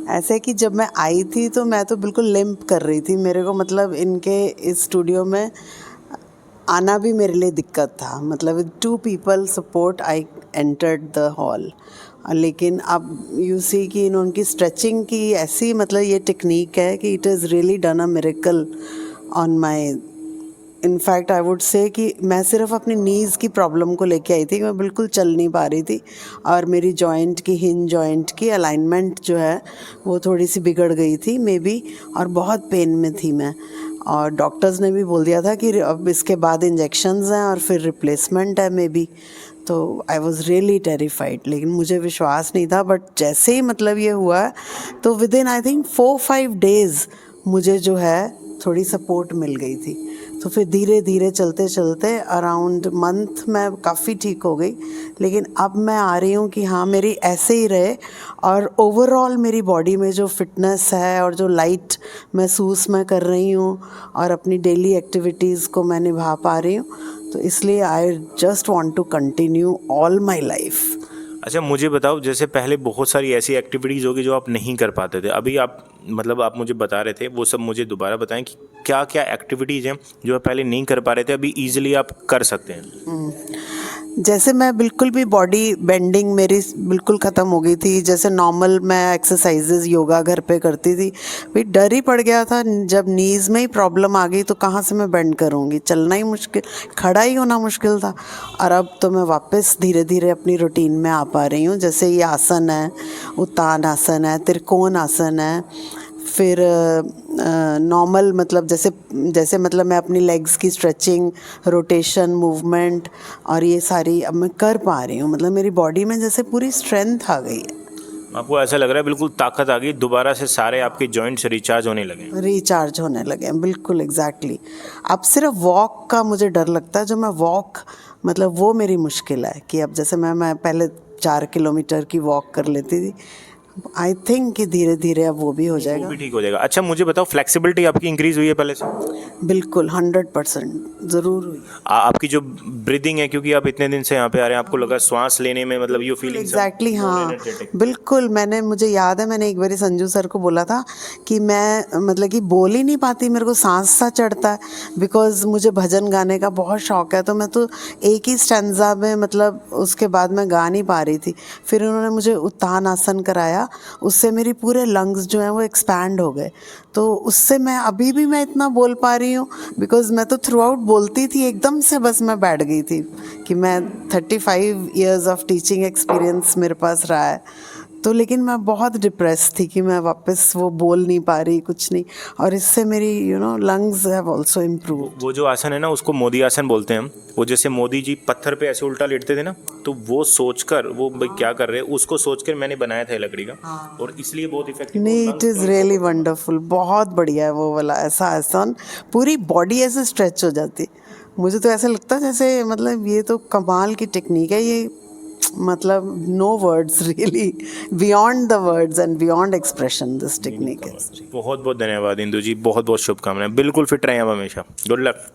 ऐसे कि जब मैं आई थी तो मैं तो बिल्कुल लिम्प कर रही थी, मेरे को मतलब इनके इस स्टूडियो में आना भी मेरे लिए दिक्कत था, मतलब with 2 people support I entered the hall. लेकिन अब यू सी कि उनकी स्ट्रेचिंग की ऐसी मतलब ये टेक्निक है कि it is really done a miracle on my. In fact I would say कि मैं सिर्फ अपनी नीज़ की प्रॉब्लम को लेके आई थी कि मैं बिल्कुल चल नहीं पा रही थी और मेरी जॉइंट की हिंज जॉइंट की अलाइनमेंट जो है वो थोड़ी सी बिगड़ गई थी मे बी, और बहुत पेन में थी मैं। और डॉक्टर्स ने भी बोल दिया था कि अब इसके बाद इंजेक्शंस हैं और फिर रिप्लेसमेंट है मे बी। तो आई वॉज़ रियली टेरिफाइड, लेकिन मुझे विश्वास नहीं था। बट जैसे ही मतलब ये हुआ तो with in I think 4-5 days मुझे जो है थोड़ी सपोर्ट मिल गई थी। तो फिर धीरे धीरे चलते चलते अराउंड मंथ मैं काफ़ी ठीक हो गई। लेकिन अब मैं आ रही हूँ कि हाँ मेरी ऐसे ही रहे, और ओवरऑल मेरी बॉडी में जो फिटनेस है और जो लाइट महसूस मैं कर रही हूँ और अपनी डेली एक्टिविटीज़ को मैं निभा पा रही हूँ, तो इसलिए I just want to continue all my life. अच्छा मुझे बताओ, जैसे पहले बहुत सारी ऐसी एक्टिविटीज़ होगी जो आप नहीं कर पाते थे, अभी आप मतलब आप मुझे बता रहे थे वो सब मुझे दोबारा बताएं कि क्या क्या एक्टिविटीज़ हैं जो आप पहले नहीं कर पा रहे थे, अभी इजीली आप कर सकते हैं। जैसे मैं बिल्कुल भी बॉडी बेंडिंग मेरी बिल्कुल ख़त्म हो गई थी। जैसे नॉर्मल मैं एक्सरसाइजेज योगा घर पे करती थी, भाई डर ही पड़ गया था। जब नीज़ में ही प्रॉब्लम आ गई तो कहाँ से मैं बेंड करूँगी, चलना ही मुश्किल, खड़ा ही होना मुश्किल था। और अब तो मैं वापस धीरे धीरे अपनी रूटीन में आ पा रही हूँ। जैसे ये आसन है, उत्तान आसन है, त्रिकोण आसन है, फिर नॉर्मल मतलब जैसे जैसे मतलब मैं अपनी लेग्स की स्ट्रेचिंग, रोटेशन, मूवमेंट और ये सारी अब मैं कर पा रही हूँ। मतलब मेरी बॉडी में जैसे पूरी स्ट्रेंथ आ गई है। आपको ऐसा लग रहा है बिल्कुल ताकत आ गई, दोबारा से सारे आपके जॉइंट्स रिचार्ज होने लगे? रिचार्ज होने लगे हैं, बिल्कुल एग्जैक्टली। अब सिर्फ वॉक का मुझे डर लगता है, जो मैं वॉक मतलब वो मेरी मुश्किल है कि अब जैसे मैं पहले 4 किलोमीटर की वॉक कर लेती थी, आई थिंक कि धीरे धीरे अब वो भी हो जाएगा। वो भी ठीक हो जाएगा। अच्छा मुझे बताओ, फ्लेक्सिबिलिटी आपकी इंक्रीज हुई है पहले से? बिल्कुल 100% ज़रूर हुई। आपकी जो ब्रीदिंग है, क्योंकि आप इतने दिन से यहाँ पे आ रहे हैं, आपको लगा श्वास लेने में मतलब यू फीलिंग एग्जैक्टली हाँ बिल्कुल। मुझे याद है मैंने एक बार संजू सर को बोला था कि मैं मतलब कि बोल ही नहीं पाती, मेरे को सांस सा चढ़ता है, बिकॉज मुझे भजन गाने का बहुत शौक है। तो मैं तो एक ही स्टैंजा में मतलब उसके बाद मैं गा नहीं पा रही थी। फिर उन्होंने मुझे उत्तान आसन कराया, उससे मेरी पूरे लंग्स जो हैं वो एक्सपैंड हो गए। तो उससे मैं अभी भी मैं इतना बोल पा रही हूँ, बिकॉज मैं तो थ्रू आउट बोलती थी, एकदम से बस मैं बैठ गई थी कि मैं 35 इयर्स ऑफ टीचिंग एक्सपीरियंस मेरे पास रहा है। तो लेकिन मैं बहुत डिप्रेस थी कि मैं वापस वो बोल नहीं पा रही कुछ नहीं, और इससे मेरी लंग्स हैव आल्सो इम्प्रूव। वो जो आसन है ना उसको मोदी आसन बोलते हैं हम। वो जैसे मोदी जी पत्थर पे ऐसे उल्टा लेटते थे ना, तो वो सोचकर वो भाई क्या कर रहे हैं उसको सोचकर मैंने बनाया था लकड़ी का, और इसलिए बहुत इफेक्टिव। नहीं, इट इज़ रियली वंडरफुल, बहुत बढ़िया है वो वाला ऐसा आसन, पूरी बॉडी ऐसे स्ट्रेच हो जाती। मुझे तो ऐसा लगता है जैसे मतलब ये तो कमाल की टेक्निक है ये, मतलब no words really, beyond the words and beyond expression this technique है। बहुत बहुत धन्यवाद इंदु जी, बहुत बहुत शुभकामनाएं, बिल्कुल फिट रहें आप हमेशा। Good luck.